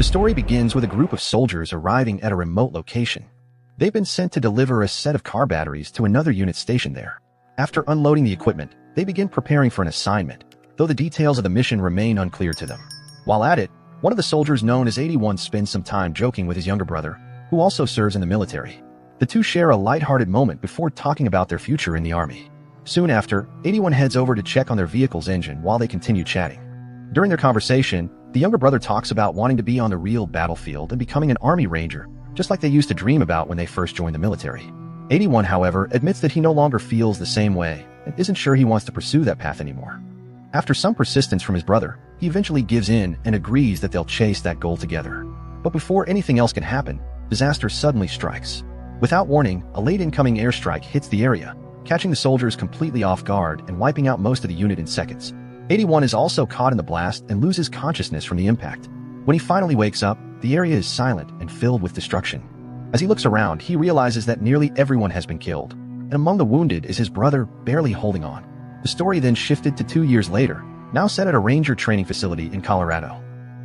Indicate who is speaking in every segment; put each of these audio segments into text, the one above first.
Speaker 1: story begins with a group of soldiers arriving at a remote location. They've been sent to deliver a set of car batteries to another unit stationed there. After unloading the equipment, they begin preparing for an assignment, though the details of the mission remain unclear to them. While at it, one of the soldiers known as 81 spends some time joking with his younger brother, who also serves in the military. The two share a lighthearted moment before talking about their future in the army. Soon after, 81 heads over to check on their vehicle's engine while they continue chatting. During their conversation, the younger brother talks about wanting to be on the real battlefield and becoming an army ranger, just like they used to dream about when they first joined the military. 81, however, admits that he no longer feels the same way and isn't sure he wants to pursue that path anymore. After some persistence from his brother, he eventually gives in and agrees that they'll chase that goal together. But before anything else can happen, disaster suddenly strikes. Without warning, a late incoming airstrike hits the area, catching the soldiers completely off guard and wiping out most of the unit in seconds. 81 is also caught in the blast and loses consciousness from the impact. When he finally wakes up, the area is silent and filled with destruction. As he looks around, he realizes that nearly everyone has been killed, and among the wounded is his brother barely holding on. The story then shifted to 2 years later, now set at a ranger training facility in Colorado.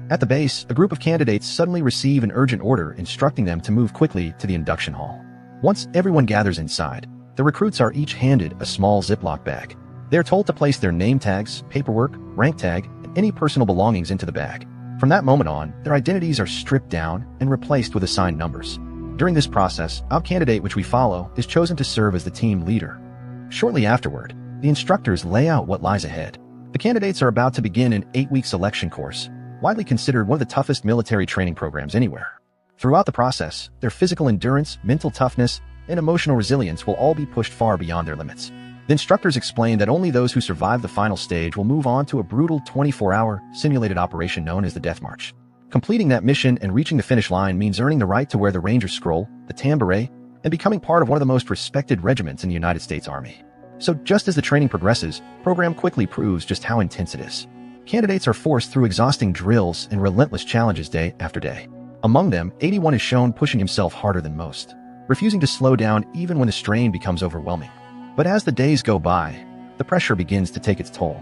Speaker 1: At the base, a group of candidates suddenly receive an urgent order instructing them to move quickly to the induction hall. Once everyone gathers inside, the recruits are each handed a small Ziploc bag. They are told to place their name tags, paperwork, rank tag, and any personal belongings into the bag. From that moment on, their identities are stripped down and replaced with assigned numbers. During this process, our candidate, which we follow, is chosen to serve as the team leader. Shortly afterward, the instructors lay out what lies ahead. The candidates are about to begin an 8-week selection course, widely considered one of the toughest military training programs anywhere. Throughout the process, their physical endurance, mental toughness, and emotional resilience will all be pushed far beyond their limits. The instructors explain that only those who survive the final stage will move on to a brutal 24-hour simulated operation known as the Death March. Completing that mission and reaching the finish line means earning the right to wear the Ranger Scroll, the Tam Beret, and becoming part of one of the most respected regiments in the United States Army. So just as the training progresses, the program quickly proves just how intense it is. Candidates are forced through exhausting drills and relentless challenges day after day. Among them, 81 is shown pushing himself harder than most, refusing to slow down even when the strain becomes overwhelming. But as the days go by, the pressure begins to take its toll.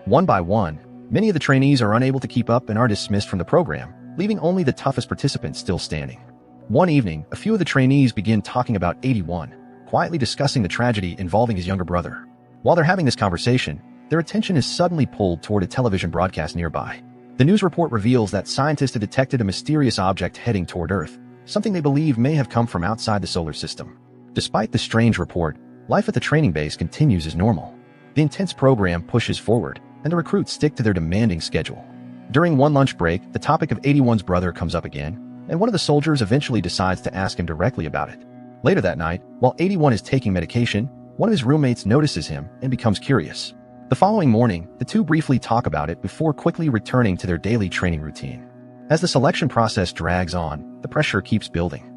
Speaker 1: One by one, many of the trainees are unable to keep up and are dismissed from the program, leaving only the toughest participants still standing. One evening, a few of the trainees begin talking about 81, quietly discussing the tragedy involving his younger brother. While they're having this conversation, their attention is suddenly pulled toward a television broadcast nearby. The news report reveals that scientists have detected a mysterious object heading toward Earth, something they believe may have come from outside the solar system. Despite the strange report, life at the training base continues as normal. The intense program pushes forward, and the recruits stick to their demanding schedule. During one lunch break, the topic of 81's brother comes up again, and one of the soldiers eventually decides to ask him directly about it. Later that night, while 81 is taking medication, one of his roommates notices him and becomes curious. The following morning, the two briefly talk about it before quickly returning to their daily training routine. As the selection process drags on, the pressure keeps building.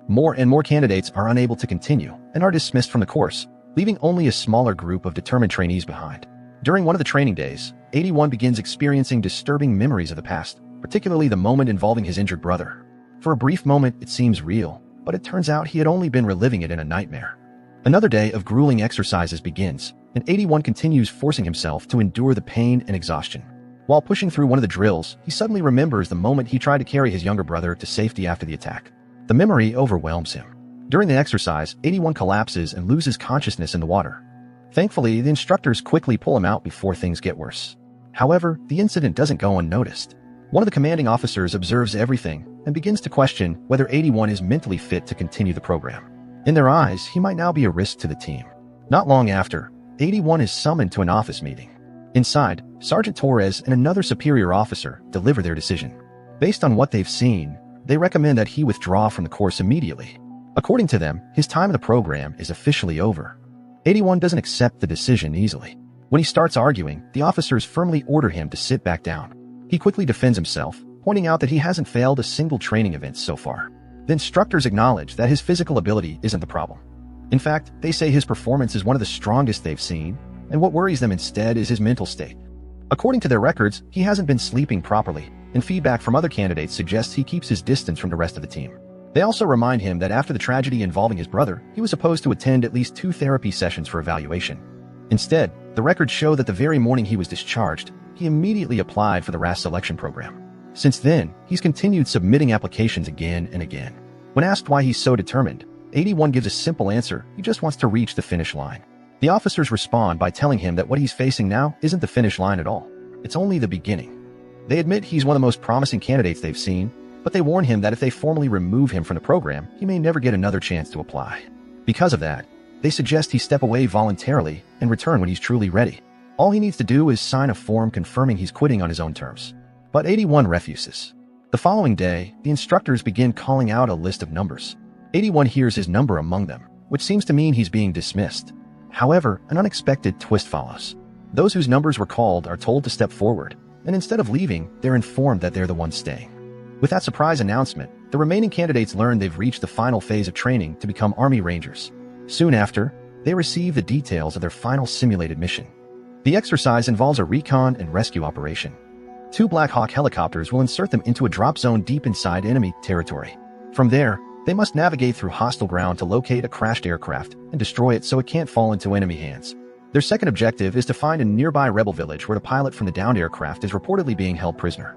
Speaker 1: More and more candidates are unable to continue and are dismissed from the course, leaving only a smaller group of determined trainees behind. During one of the training days, 81 begins experiencing disturbing memories of the past, particularly the moment involving his injured brother. For a brief moment, it seems real, but it turns out he had only been reliving it in a nightmare. Another day of grueling exercises begins, and 81 continues forcing himself to endure the pain and exhaustion. While pushing through one of the drills, he suddenly remembers the moment he tried to carry his younger brother to safety after the attack. The memory overwhelms him. During the exercise, 81 collapses and loses consciousness in the water. Thankfully, the instructors quickly pull him out before things get worse. However, the incident doesn't go unnoticed. One of the commanding officers observes everything and begins to question whether 81 is mentally fit to continue the program. In their eyes, he might now be a risk to the team. Not long after, 81 is summoned to an office meeting. Inside, Sergeant Torres and another superior officer deliver their decision. Based on what they've seen, they recommend that he withdraw from the course immediately. According to them, his time in the program is officially over. 81 doesn't accept the decision easily. When he starts arguing, the officers firmly order him to sit back down. He quickly defends himself, pointing out that he hasn't failed a single training event so far. The instructors acknowledge that his physical ability isn't the problem. In fact, they say his performance is one of the strongest they've seen, and what worries them instead is his mental state. According to their records, he hasn't been sleeping properly, and feedback from other candidates suggests he keeps his distance from the rest of the team. They also remind him that after the tragedy involving his brother, he was supposed to attend at least 2 therapy sessions for evaluation. Instead, the records show that the very morning he was discharged, he immediately applied for the RAS selection program. Since then, he's continued submitting applications again and again. When asked why he's so determined, 81 gives a simple answer: he just wants to reach the finish line. The officers respond by telling him that what he's facing now isn't the finish line at all. It's only the beginning. They admit he's one of the most promising candidates they've seen, but they warn him that if they formally remove him from the program, he may never get another chance to apply. Because of that, they suggest he step away voluntarily and return when he's truly ready. All he needs to do is sign a form confirming he's quitting on his own terms. But 81 refuses. The following day, the instructors begin calling out a list of numbers. 81 hears his number among them, which seems to mean he's being dismissed. However, an unexpected twist follows. Those whose numbers were called are told to step forward, and instead of leaving, they're informed that they're the ones staying. With that surprise announcement, the remaining candidates learn they've reached the final phase of training to become Army Rangers. Soon after, they receive the details of their final simulated mission. The exercise involves a recon and rescue operation. 2 Black Hawk helicopters will insert them into a drop zone deep inside enemy territory. From there, they must navigate through hostile ground to locate a crashed aircraft and destroy it so it can't fall into enemy hands. Their second objective is to find a nearby rebel village where the pilot from the downed aircraft is reportedly being held prisoner.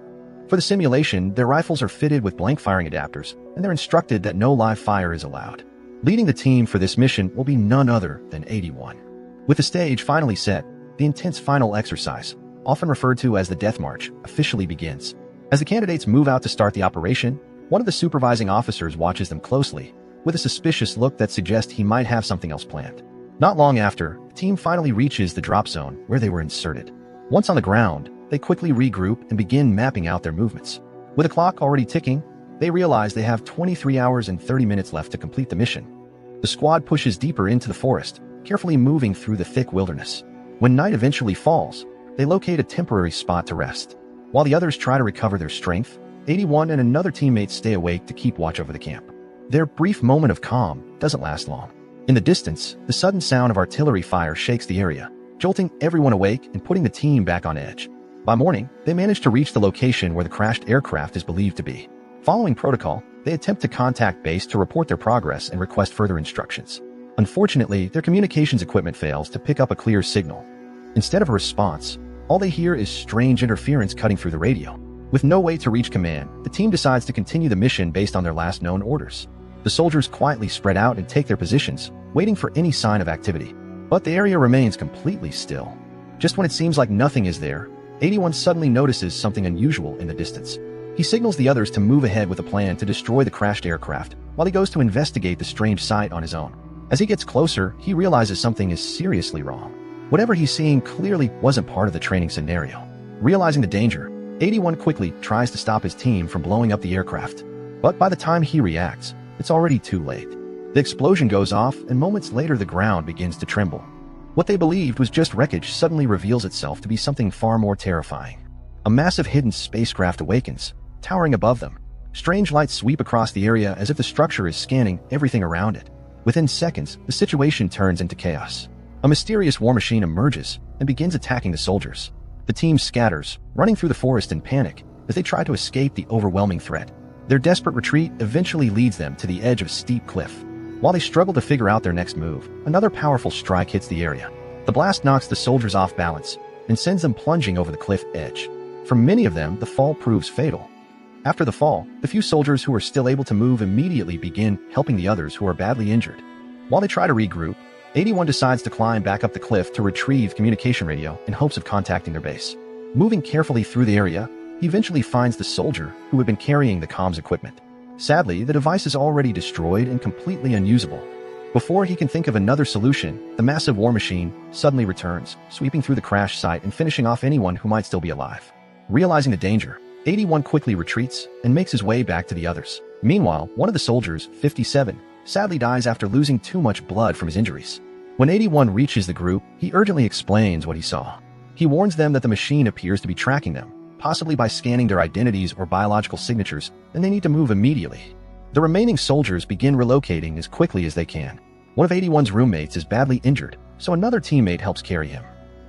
Speaker 1: For the simulation, their rifles are fitted with blank firing adapters, and they're instructed that no live fire is allowed. Leading the team for this mission will be none other than 81. With the stage finally set, the intense final exercise, often referred to as the Death March, officially begins. As the candidates move out to start the operation, one of the supervising officers watches them closely, with a suspicious look that suggests he might have something else planned. Not long after, the team finally reaches the drop zone where they were inserted. Once on the ground, they quickly regroup and begin mapping out their movements. With the clock already ticking, they realize they have 23 hours and 30 minutes left to complete the mission. The squad pushes deeper into the forest, carefully moving through the thick wilderness. When night eventually falls, they locate a temporary spot to rest. While the others try to recover their strength, 81 and another teammate stay awake to keep watch over the camp. Their brief moment of calm doesn't last long. In the distance, the sudden sound of artillery fire shakes the area, jolting everyone awake and putting the team back on edge. By morning, they manage to reach the location where the crashed aircraft is believed to be. Following protocol, they attempt to contact base to report their progress and request further instructions. Unfortunately, their communications equipment fails to pick up a clear signal. Instead of a response, all they hear is strange interference cutting through the radio. With no way to reach command, the team decides to continue the mission based on their last known orders. The soldiers quietly spread out and take their positions, waiting for any sign of activity. But the area remains completely still. Just when it seems like nothing is there, 81 suddenly notices something unusual in the distance. He signals the others to move ahead with a plan to destroy the crashed aircraft, while he goes to investigate the strange sight on his own. As he gets closer, he realizes something is seriously wrong. Whatever he's seeing clearly wasn't part of the training scenario. Realizing the danger, 81 quickly tries to stop his team from blowing up the aircraft. But by the time he reacts, it's already too late. The explosion goes off, and moments later the ground begins to tremble. What they believed was just wreckage suddenly reveals itself to be something far more terrifying. A massive hidden spacecraft awakens, towering above them. Strange lights sweep across the area as if the structure is scanning everything around it. Within seconds, the situation turns into chaos. A mysterious war machine emerges and begins attacking the soldiers. The team scatters, running through the forest in panic as they try to escape the overwhelming threat. Their desperate retreat eventually leads them to the edge of a steep cliff. While they struggle to figure out their next move, another powerful strike hits the area. The blast knocks the soldiers off balance and sends them plunging over the cliff edge. For many of them, the fall proves fatal. After the fall, the few soldiers who are still able to move immediately begin helping the others who are badly injured. While they try to regroup, 81 decides to climb back up the cliff to retrieve communication radio in hopes of contacting their base. Moving carefully through the area, he eventually finds the soldier who had been carrying the comms equipment. Sadly, the device is already destroyed and completely unusable. Before he can think of another solution, the massive war machine suddenly returns, sweeping through the crash site and finishing off anyone who might still be alive. Realizing the danger, 81 quickly retreats and makes his way back to the others. Meanwhile, one of the soldiers, 57, sadly dies after losing too much blood from his injuries. When 81 reaches the group, he urgently explains what he saw. He warns them that the machine appears to be tracking them, possibly by scanning their identities or biological signatures, and they need to move immediately. The remaining soldiers begin relocating as quickly as they can. One of 81's roommates is badly injured, so another teammate helps carry him.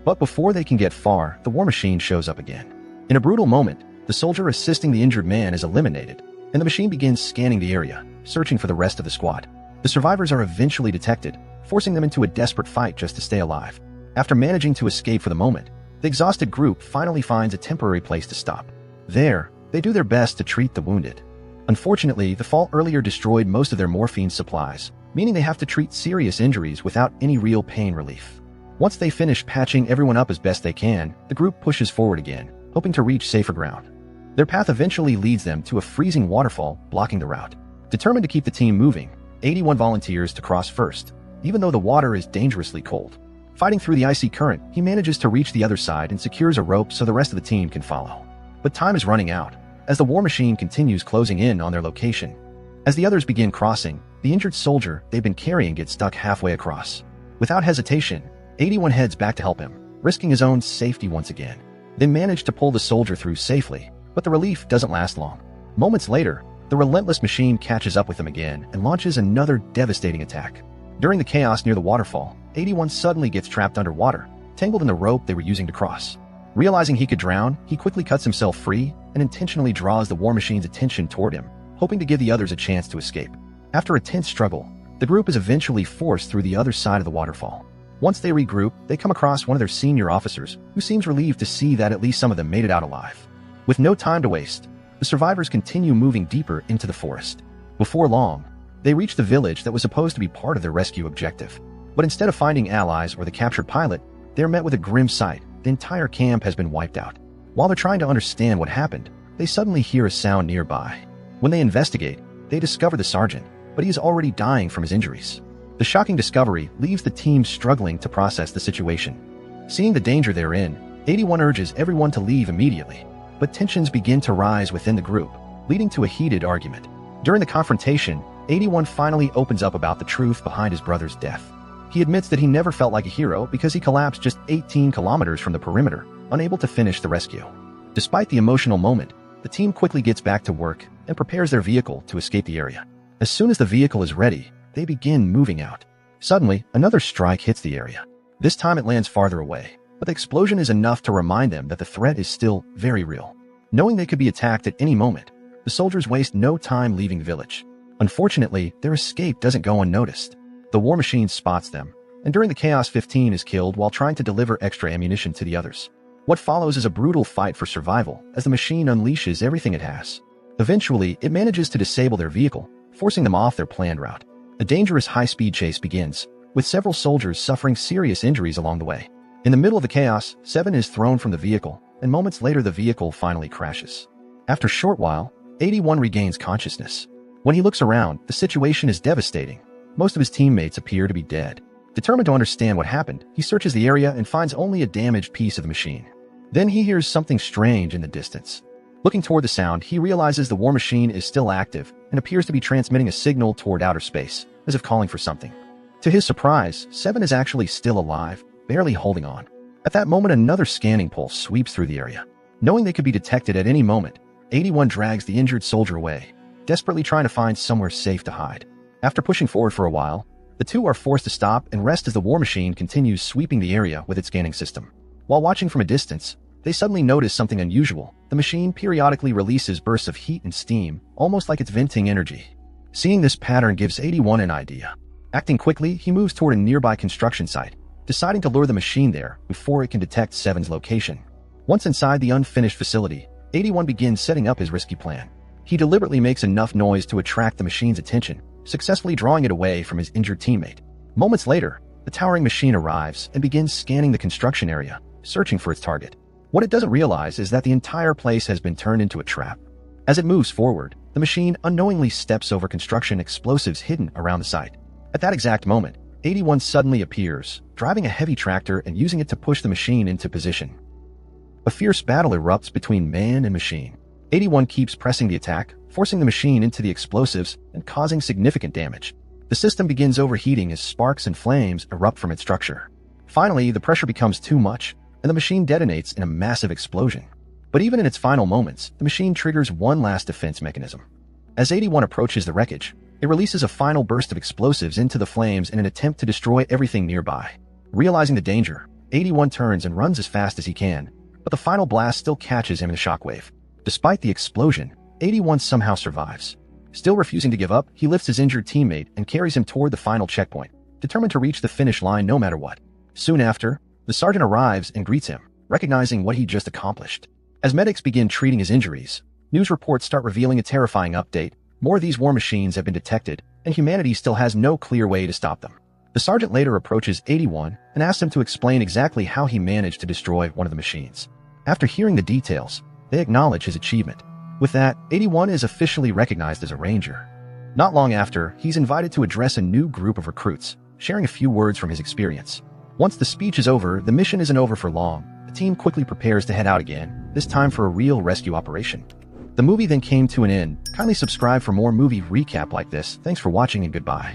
Speaker 1: But before they can get far, the war machine shows up again. In a brutal moment, the soldier assisting the injured man is eliminated, and the machine begins scanning the area, searching for the rest of the squad. The survivors are eventually detected, forcing them into a desperate fight just to stay alive. After managing to escape for the moment, the exhausted group finally finds a temporary place to stop. There, They do their best to treat the wounded. Unfortunately, the fall earlier destroyed most of their morphine supplies, meaning they have to treat serious injuries without any real pain relief. Once they finish patching everyone up as best they can, the group pushes forward again, hoping to reach safer ground. Their path eventually leads them to a freezing waterfall blocking the route. Determined to keep the team moving, 81 volunteers to cross first, even though the water is dangerously cold. Fighting through the icy current, he manages to reach the other side and secures a rope so the rest of the team can follow. But time is running out, as the war machine continues closing in on their location. As the others begin crossing, the injured soldier they've been carrying gets stuck halfway across. Without hesitation, 81 heads back to help him, risking his own safety once again. They manage to pull the soldier through safely, but the relief doesn't last long. Moments later, the relentless machine catches up with them again and launches another devastating attack. During the chaos near the waterfall, 81 suddenly gets trapped underwater, tangled in the rope they were using to cross. Realizing he could drown, he quickly cuts himself free and intentionally draws the war machine's attention toward him, hoping to give the others a chance to escape. After a tense struggle, the group is eventually forced through the other side of the waterfall. Once they regroup, they come across one of their senior officers, who seems relieved to see that at least some of them made it out alive. With no time to waste, the survivors continue moving deeper into the forest. Before long, they reach the village that was supposed to be part of their rescue objective. But instead of finding allies or the captured pilot, they're met with a grim sight. The entire camp has been wiped out. While they're trying to understand what happened, they suddenly hear a sound nearby. When they investigate, they discover the sergeant, but he is already dying from his injuries. The shocking discovery leaves the team struggling to process the situation. Seeing the danger they're in, 81 urges everyone to leave immediately, but tensions begin to rise within the group, leading to a heated argument. During the confrontation, 81 finally opens up about the truth behind his brother's death. He admits that he never felt like a hero because he collapsed just 18 kilometers from the perimeter, unable to finish the rescue. Despite the emotional moment, the team quickly gets back to work and prepares their vehicle to escape the area. As soon as the vehicle is ready, they begin moving out. Suddenly, another strike hits the area. This time it lands farther away, but the explosion is enough to remind them that the threat is still very real. Knowing they could be attacked at any moment, the soldiers waste no time leaving the village. Unfortunately, their escape doesn't go unnoticed. The war machine spots them, and during the chaos 15 is killed while trying to deliver extra ammunition to the others. What follows is a brutal fight for survival as the machine unleashes everything it has. Eventually, it manages to disable their vehicle, forcing them off their planned route. A dangerous high-speed chase begins, with several soldiers suffering serious injuries along the way. In the middle of the chaos, 7 is thrown from the vehicle, and moments later the vehicle finally crashes. After a short while, 81 regains consciousness. When he looks around, the situation is devastating. Most of his teammates appear to be dead. Determined to understand what happened, he searches the area and finds only a damaged piece of the machine. Then he hears something strange in the distance. Looking toward the sound, he realizes the war machine is still active and appears to be transmitting a signal toward outer space, as if calling for something. To his surprise, 7 is actually still alive, barely holding on. At that moment, another scanning pulse sweeps through the area. Knowing they could be detected at any moment, 81 drags the injured soldier away, desperately trying to find somewhere safe to hide. After pushing forward for a while, the two are forced to stop and rest as the war machine continues sweeping the area with its scanning system. While watching from a distance, they suddenly notice something unusual. The machine periodically releases bursts of heat and steam, almost like it's venting energy. Seeing this pattern gives 81 an idea. Acting quickly, he moves toward a nearby construction site, deciding to lure the machine there before it can detect 7's location. Once inside the unfinished facility, 81 begins setting up his risky plan. He deliberately makes enough noise to attract the machine's attention, successfully drawing it away from his injured teammate. Moments later, the towering machine arrives and begins scanning the construction area, searching for its target. What it doesn't realize is that the entire place has been turned into a trap. As it moves forward, the machine unknowingly steps over construction explosives hidden around the site. At that exact moment, 81 suddenly appears, driving a heavy tractor and using it to push the machine into position. A fierce battle erupts between man and machine. 81 keeps pressing the attack, forcing the machine into the explosives and causing significant damage. The system begins overheating as sparks and flames erupt from its structure. Finally, the pressure becomes too much, and the machine detonates in a massive explosion. But even in its final moments, the machine triggers one last defense mechanism. As 81 approaches the wreckage, it releases a final burst of explosives into the flames in an attempt to destroy everything nearby. Realizing the danger, 81 turns and runs as fast as he can, but the final blast still catches him in a shockwave. Despite the explosion, 81 somehow survives. Still refusing to give up, he lifts his injured teammate and carries him toward the final checkpoint, determined to reach the finish line no matter what. Soon after, the sergeant arrives and greets him, recognizing what he just accomplished. As medics begin treating his injuries, News reports start revealing a terrifying update. More of these war machines have been detected, and humanity still has no clear way to stop them. The sergeant later approaches 81 and asks him to explain exactly how he managed to destroy one of the machines. After hearing the details, they acknowledge his achievement. With that, 81 is officially recognized as a ranger. Not long after, he's invited to address a new group of recruits, sharing a few words from his experience. Once the speech is over, the mission isn't over for long. The team quickly prepares to head out again, this time for a real rescue operation. The movie then came to an end. Kindly subscribe for more movie recap like this. Thanks for watching and goodbye.